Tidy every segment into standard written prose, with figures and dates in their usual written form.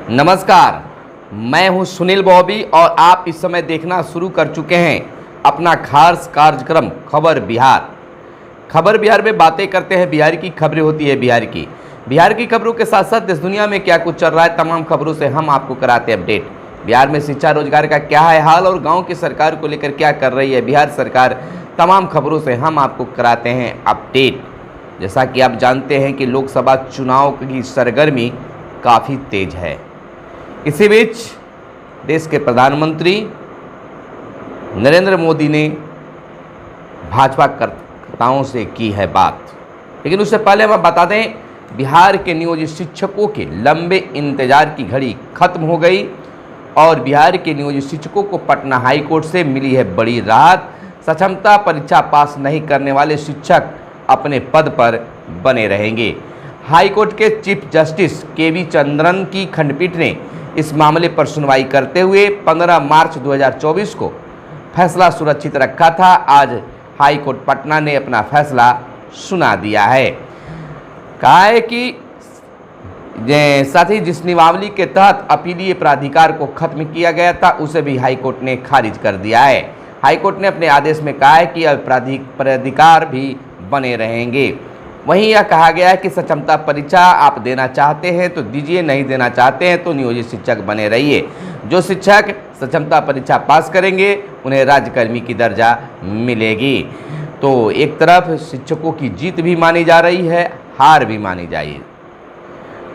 नमस्कार, मैं हूं सुनील बॉबी और आप इस समय देखना शुरू कर चुके हैं अपना खास कार्यक्रम खबर बिहार। खबर बिहार में बातें करते हैं, बिहार की खबरें होती है बिहार की खबरों के साथ साथ देश दुनिया में क्या कुछ चल रहा है तमाम खबरों से हम आपको कराते हैं अपडेट। बिहार में शिक्षा रोजगार का क्या है हाल और गाँव की सरकार को लेकर क्या कर रही है बिहार सरकार, तमाम खबरों से हम आपको कराते हैं अपडेट। जैसा कि आप जानते हैं कि लोकसभा चुनाव की सरगर्मी काफ़ी तेज है। इसी बीच देश के प्रधानमंत्री नरेंद्र मोदी ने भाजपा कार्यकर्ताओं से की है बात, लेकिन उससे पहले हम बता दें बिहार के नियोजित शिक्षकों के लंबे इंतजार की घड़ी खत्म हो गई और बिहार के नियोजित शिक्षकों को पटना हाई कोर्ट से मिली है बड़ी राहत। सक्षमता परीक्षा पास नहीं करने वाले शिक्षक अपने पद पर बने रहेंगे। हाई कोर्ट के चीफ जस्टिस के.वी. चंद्रन की खंडपीठ ने इस मामले पर सुनवाई करते हुए 15 मार्च 2024 को फैसला सुरक्षित रखा था। आज हाई कोर्ट पटना ने अपना फैसला सुना दिया है। कहा है कि साथ ही जिस नियमावली के तहत अपीलीय प्राधिकार को खत्म किया गया था उसे भी हाई कोर्ट ने खारिज कर दिया है। हाई कोर्ट ने अपने आदेश में कहा है कि अब प्राधिकार भी बने रहेंगे। वहीं यह कहा गया है कि सक्षमता परीक्षा आप देना चाहते हैं तो दीजिए, नहीं देना चाहते हैं तो नियोजित शिक्षक बने रहिए। जो शिक्षक सक्षमता परीक्षा पास करेंगे उन्हें राज्यकर्मी की दर्जा मिलेगी। तो एक तरफ शिक्षकों की जीत भी मानी जा रही है, हार भी मानी जाइए।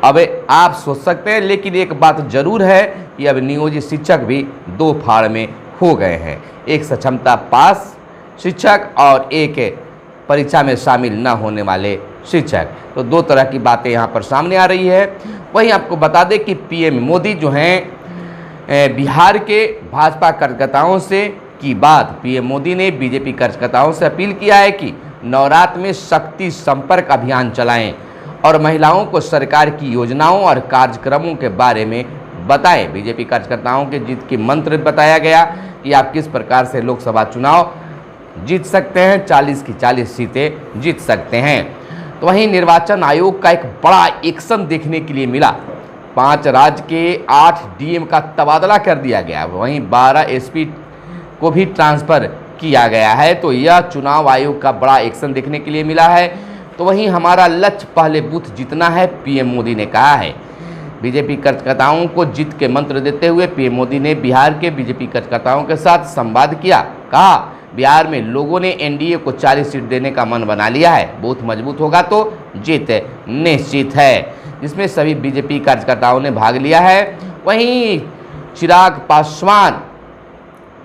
अब आप सोच सकते हैं, लेकिन एक बात जरूर है कि अब नियोजित शिक्षक भी दो फाड़ में हो गए हैं, एक सक्षमता पास शिक्षक और एक परीक्षा में शामिल न होने वाले शिक्षक। तो दो तरह की बातें यहाँ पर सामने आ रही है। वहीं आपको बता दें कि पीएम मोदी जो हैं बिहार के भाजपा कार्यकर्ताओं से की बात, पीएम मोदी ने बीजेपी कार्यकर्ताओं से अपील किया है कि नवरात्र में शक्ति संपर्क अभियान चलाएं और महिलाओं को सरकार की योजनाओं और कार्यक्रमों के बारे में बताएं। बीजेपी कार्यकर्ताओं के जीत की मंत्र बताया गया कि आप किस प्रकार से लोकसभा चुनाव जीत सकते हैं, 40 की 40 सीटें जीत सकते हैं। तो वहीं निर्वाचन आयोग का एक बड़ा एक्शन देखने के लिए मिला। 5 राज्य के 8 डीएम का तबादला कर दिया गया, वहीं 12 एसपी को भी ट्रांसफ़र किया गया है। तो यह चुनाव आयोग का बड़ा एक्शन देखने के लिए मिला है। तो वहीं हमारा लक्ष्य पहले बूथ जीतना है, पीएम मोदी ने कहा है। बीजेपी कार्यकर्ताओं को जीत के मंत्र देते हुए पीएम मोदी ने बिहार के बीजेपी कार्यकर्ताओं के साथ संवाद किया। कहा बिहार में लोगों ने एनडीए को 40 सीट देने का मन बना लिया है, बूथ मजबूत होगा तो जीत निश्चित है, जिसमें सभी बीजेपी कार्यकर्ताओं ने भाग लिया है। वहीं चिराग पासवान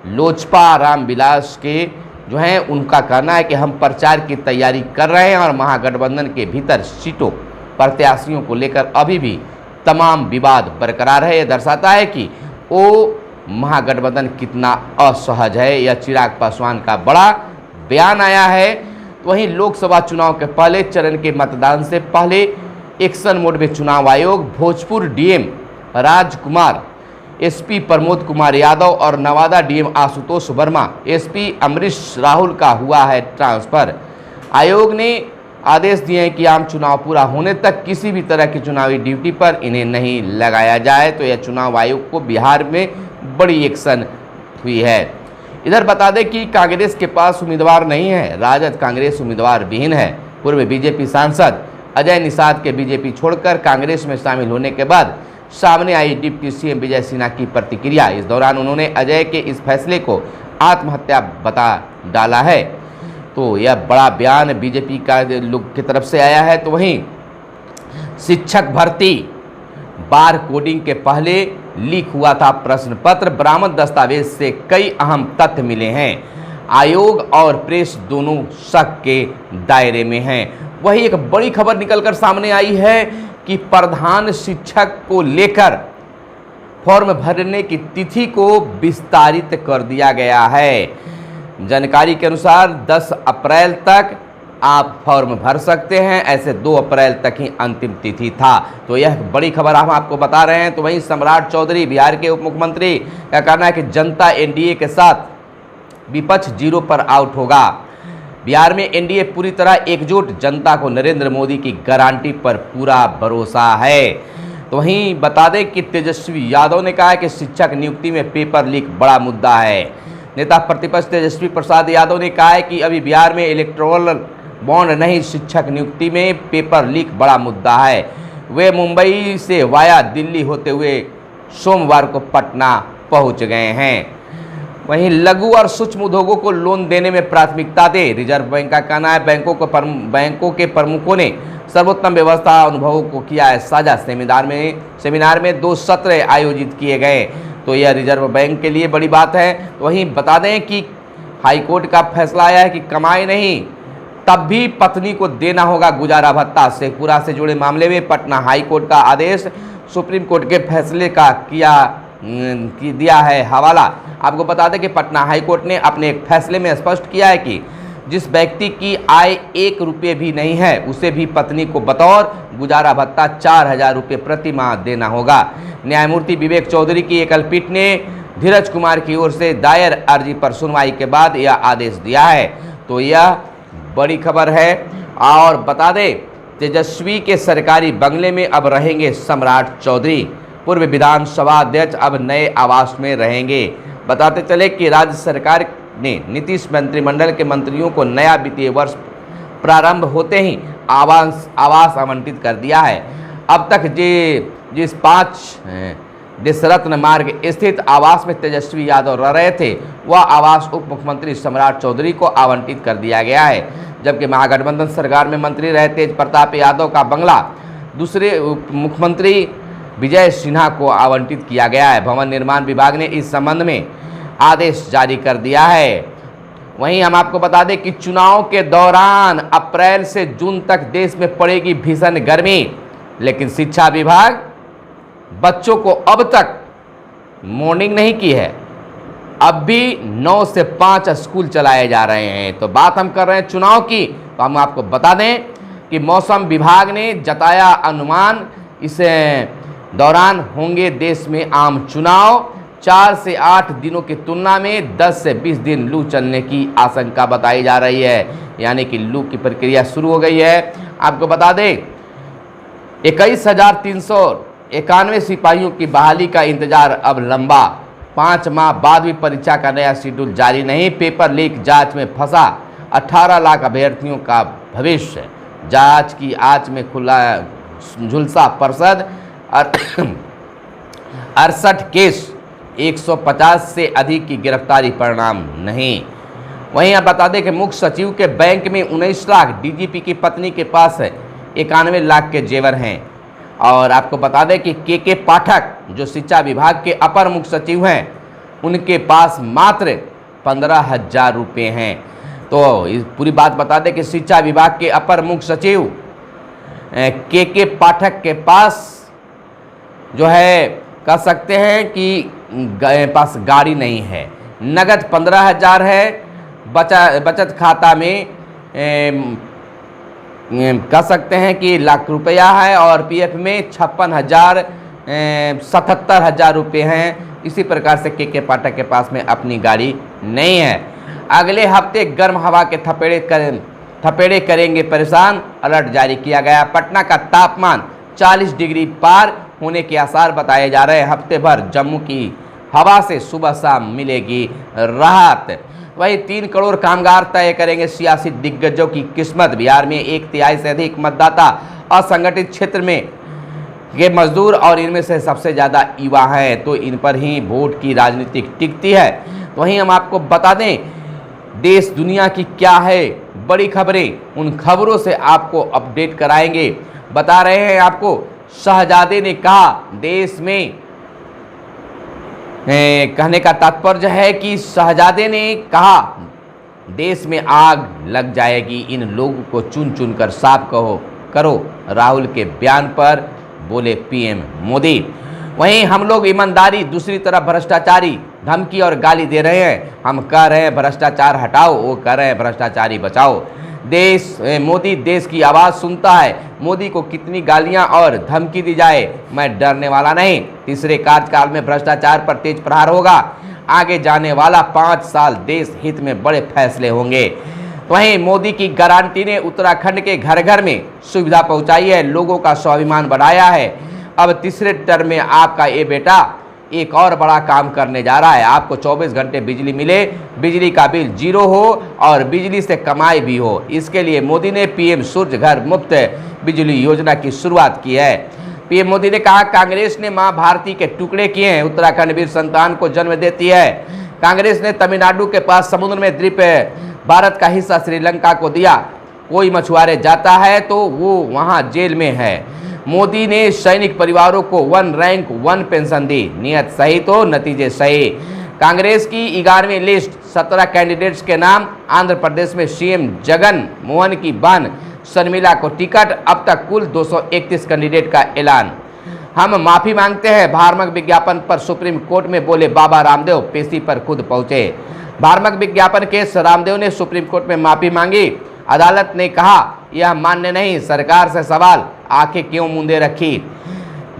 लोजपा रामविलास के जो हैं उनका कहना है कि हम प्रचार की तैयारी कर रहे हैं और महागठबंधन के भीतर सीटों प्रत्याशियों को लेकर अभी भी तमाम विवाद बरकरार है। यह दर्शाता है कि वो महागठबंधन कितना असहज है। यह चिराग पासवान का बड़ा बयान आया है। तो वहीं लोकसभा चुनाव के पहले चरण के मतदान से पहले एक्शन मोड में चुनाव आयोग भोजपुर डीएम राजकुमार, एसपी प्रमोद कुमार यादव और नवादा डीएम आशुतोष वर्मा, एसपी अमरीश राहुल का हुआ है ट्रांसफर। आयोग ने आदेश दिए हैं कि आम चुनाव पूरा होने तक किसी भी तरह की चुनावी ड्यूटी पर इन्हें नहीं लगाया जाए। तो यह चुनाव आयोग को बिहार में बड़ी एक्शन हुई है। इधर बता दें कि कांग्रेस के पास उम्मीदवार नहीं है, राजद कांग्रेस उम्मीदवार विहीन है। पूर्व बीजेपी सांसद अजय निषाद के बीजेपी छोड़कर कांग्रेस में शामिल होने के बाद सामने आई डिप्टी सीएम विजय सिन्हा की प्रतिक्रिया। इस दौरान उन्होंने अजय के इस फैसले को आत्महत्या बता डाला है। तो यह बड़ा बयान बीजेपी का लोग की तरफ से आया है। तो वहीं शिक्षक भर्ती बार कोडिंग के पहले लीक हुआ था प्रश्न पत्र, बरामद दस्तावेज से कई अहम तथ्य मिले हैं। आयोग और प्रेस दोनों शक के दायरे में हैं। वही एक बड़ी खबर निकलकर सामने आई है कि प्रधान शिक्षक को लेकर फॉर्म भरने की तिथि को विस्तारित कर दिया गया है। जानकारी के अनुसार 10 अप्रैल तक आप फॉर्म भर सकते हैं, ऐसे 2 अप्रैल तक ही अंतिम तिथि था। तो यह बड़ी खबर हम आपको बता रहे हैं। तो वहीं सम्राट चौधरी बिहार के उप मुख्यमंत्री का कहना है कि जनता एनडीए के साथ, विपक्ष 0 पर आउट होगा। बिहार में एनडीए पूरी तरह एकजुट, जनता को नरेंद्र मोदी की गारंटी पर पूरा भरोसा है। तो वहीं बता दें कि तेजस्वी यादव ने कहा है कि शिक्षक नियुक्ति में पेपर लीक बड़ा मुद्दा है। नेता प्रतिपक्ष तेजस्वी प्रसाद यादव ने कहा है कि अभी बिहार में इलेक्टोरल बॉन्ड नहीं, शिक्षक नियुक्ति में पेपर लीक बड़ा मुद्दा है। वे मुंबई से वाया दिल्ली होते हुए सोमवार को पटना पहुंच गए हैं। वहीं लघु और सूक्ष्म उद्योगों को लोन देने में प्राथमिकता दे, रिजर्व बैंक का कहना है। बैंकों के प्रमुखों ने सर्वोत्तम व्यवस्था अनुभवों को किया है साझा। सेमिनार में 2 सत्र आयोजित किए गए, तो यह रिजर्व बैंक के लिए बड़ी बात है। वहीं बता दें कि हाईकोर्ट का फैसला आया है कि कमाई नहीं तब भी पत्नी को देना होगा गुजारा भत्ता। शेखपुरा से जुड़े मामले में पटना हाईकोर्ट का आदेश सुप्रीम कोर्ट के फैसले का दिया है हवाला। आपको बता दें कि पटना हाईकोर्ट ने अपने एक फैसले में स्पष्ट किया है कि जिस व्यक्ति की आय 1 रुपये भी नहीं है उसे भी पत्नी को बतौर गुजारा भत्ता 4,000 रुपये प्रति माह देना होगा। न्यायमूर्ति विवेक चौधरी की एकल पीठ ने धीरज कुमार की ओर से दायर अर्जी पर सुनवाई के बाद यह आदेश दिया है। तो यह बड़ी खबर है। और बता दें तेजस्वी के सरकारी बंगले में अब रहेंगे सम्राट चौधरी। पूर्व विधानसभा अध्यक्ष अब नए आवास में रहेंगे। बताते चले कि राज्य सरकार ने नीतीश मंत्रिमंडल के मंत्रियों को नया वित्तीय वर्ष प्रारंभ होते ही आवास आवंटित कर दिया है। अब तक जिस 5 देशरत्न मार्ग स्थित आवास में तेजस्वी यादव रह रहे थे वह आवास उप मुख्यमंत्री सम्राट चौधरी को आवंटित कर दिया गया है, जबकि महागठबंधन सरकार में मंत्री रहे तेज प्रताप यादव का बंगला दूसरे उप मुख्यमंत्री विजय सिन्हा को आवंटित किया गया है। भवन निर्माण विभाग ने इस संबंध में आदेश जारी कर दिया है। वहीं हम आपको बता दें कि चुनाव के दौरान अप्रैल से जून तक देश में पड़ेगी भीषण गर्मी, लेकिन शिक्षा विभाग बच्चों को अब तक मॉर्निंग नहीं की है। अब भी 9 से 5 स्कूल चलाए जा रहे हैं। तो बात हम कर रहे हैं चुनाव की, तो हम आपको बता दें कि मौसम विभाग ने जताया अनुमान, इस दौरान होंगे देश में आम चुनाव। 4 से 8 दिनों की तुलना में 10 से 20 दिन लू चलने की आशंका बताई जा रही है, यानी कि लू की प्रक्रिया शुरू हो गई है। आपको बता दें 21,391 सिपाहियों की बहाली का इंतजार अब लंबा। 5 माह बाद भी परीक्षा का नया शेड्यूल जारी नहीं। पेपर लीक जांच में फंसा 18 लाख अभ्यर्थियों का भविष्य। जांच की आंच में खुला झुलसा पर्षद। 68 केस, 150 से अधिक की गिरफ्तारी, परिणाम नहीं। वहीं आप बता दें कि मुख्य सचिव के बैंक में 19 लाख, डीजीपी की पत्नी के पास 91 लाख के जेवर हैं। और आपको बता दें कि के पाठक जो शिक्षा विभाग के अपर मुख्य सचिव हैं उनके पास मात्र 15,000 रुपये हैं। तो इस पूरी बात बता दें कि शिक्षा विभाग के अपर मुख्य सचिव के पाठक के पास जो है कह सकते हैं कि पास गाड़ी नहीं है। नगद 15,000 है, बचत खाता में कह सकते हैं कि लाख रुपया है, और पीएफ में 77,000 रुपये हैं। इसी प्रकार से के पाठक के पास में अपनी गाड़ी नहीं है। अगले हफ्ते गर्म हवा के थपेड़े करेंगे परेशान, अलर्ट जारी किया गया। पटना का तापमान 40 डिग्री पार होने के आसार बताए जा रहे हैं। हफ्ते भर जम्मू की हवा से सुबह शाम मिलेगी राहत। वही 3 करोड़ कामगार तय करेंगे सियासी दिग्गजों की किस्मत। बिहार में 1/3 से अधिक मतदाता असंगठित क्षेत्र में ये मजदूर, और इनमें से सबसे ज़्यादा युवा हैं, तो इन पर ही वोट की राजनीति टिकती है। तो वहीं हम आपको बता दें देश दुनिया की क्या है बड़ी खबरें, उन खबरों से आपको अपडेट कराएंगे। बता रहे हैं आपको, शहजादे ने कहा देश में, कहने का तात्पर्य है कि शहजादे ने कहा देश में आग लग जाएगी, इन लोगों को चुन चुन कर साफ करो। राहुल के बयान पर बोले पीएम मोदी। वहीं हम लोग ईमानदारी, दूसरी तरफ भ्रष्टाचारी धमकी और गाली दे रहे हैं। हम कह रहे हैं भ्रष्टाचार हटाओ, वो कह रहे हैं भ्रष्टाचारी बचाओ। मोदी देश की आवाज़ सुनता है। मोदी को कितनी गालियां और धमकी दी जाए, मैं डरने वाला नहीं। तीसरे कार्यकाल में भ्रष्टाचार पर तेज प्रहार होगा। आगे जाने वाला 5 साल देश हित में बड़े फैसले होंगे। वहीं मोदी की गारंटी ने उत्तराखंड के घर घर में सुविधा पहुंचाई है, लोगों का स्वाभिमान बढ़ाया है। अब तीसरे टर्म में आपका ये बेटा एक और बड़ा काम करने जा रहा है। आपको 24 घंटे बिजली मिले, बिजली का बिल जीरो हो और बिजली से कमाई भी हो। इसके लिए मोदी ने पीएम सूर्य घर मुफ्त बिजली योजना की शुरुआत की है। पीएम मोदी ने कहा, कांग्रेस ने मां भारती के टुकड़े किए हैं, उत्तराखंड वीर संतान को जन्म देती है। कांग्रेस ने तमिलनाडु के पास समुद्र में द्वीप भारत का हिस्सा श्रीलंका को दिया। कोई मछुआरे जाता है तो वो वहां जेल में है। मोदी ने सैनिक परिवारों को 1 रैंक 1 पेंशन दी। नियत सही तो नतीजे सही। कांग्रेस की 11वीं लिस्ट, 17 कैंडिडेट्स के नाम। आंध्र प्रदेश में सीएम जगन मोहन की बहन शर्मिला को टिकट। अब तक कुल 231 कैंडिडेट का ऐलान। हम माफी मांगते हैं, भ्रामक विज्ञापन पर सुप्रीम कोर्ट में बोले बाबा रामदेव। पेशी पर खुद पहुंचे। भ्रामक विज्ञापन केस, रामदेव ने सुप्रीम कोर्ट में माफी मांगी। अदालत ने कहा, यह मान्य नहीं, सरकार से सवाल, आंखें क्यों मूंदे रखी।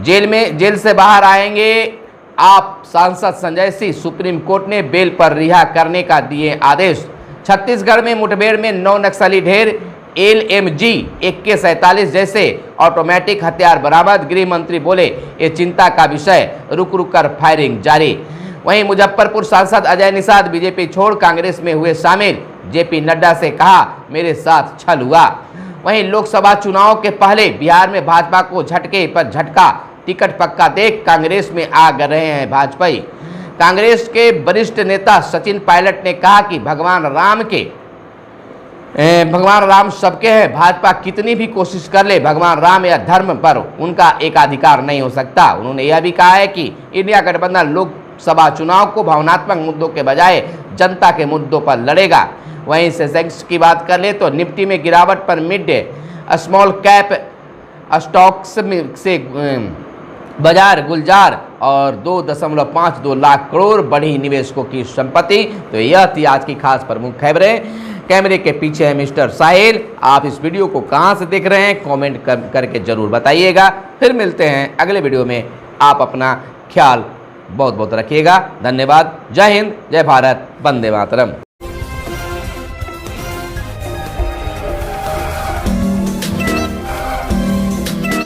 जेल से बाहर आएंगे आप सांसद संजय सिंह। सुप्रीम कोर्ट ने बेल पर रिहा करने का दिए आदेश। छत्तीसगढ़ में मुठभेड़ में 9 नक्सली ढेर। LMG AK-47 जैसे ऑटोमेटिक हथियार बरामद। गृह मंत्री बोले, ये चिंता का विषय, रुक रुक कर फायरिंग जारी। वहीं मुजफ्फरपुर सांसद अजय निषाद बीजेपी छोड़ कांग्रेस में हुए शामिल। जेपी नड्डा से कहा, मेरे साथ छल हुआ। वहीं लोकसभा चुनाव के पहले बिहार में भाजपा को झटके पर झटका। टिकट पक्का देख कांग्रेस में आ रहे हैं भाजपाई। कांग्रेस के वरिष्ठ नेता सचिन पायलट ने कहा कि भगवान राम सबके हैं। भाजपा कितनी भी कोशिश कर ले, भगवान राम या धर्म पर उनका एकाधिकार नहीं हो सकता। उन्होंने यह भी कहा है कि इंडिया गठबंधन लोकसभा चुनाव को भावनात्मक मुद्दों के बजाय जनता के मुद्दों पर लड़ेगा। वहीं सेंसेक्स की बात कर ले तो निफ्टी में गिरावट पर मिड स्मॉल कैप स्टॉक्स से बाजार गुलजार और 2.52 लाख करोड़ बढ़ी निवेशकों की संपत्ति। तो यह थी आज की खास प्रमुख खबरें। कैमरे के पीछे है मिस्टर साहिल। आप इस वीडियो को कहां से देख रहे हैं कमेंट करके जरूर बताइएगा। फिर मिलते हैं अगले वीडियो में। आप अपना ख्याल बहुत बहुत रखिएगा। धन्यवाद। जय हिंद, जय भारत, वंदे मातरम।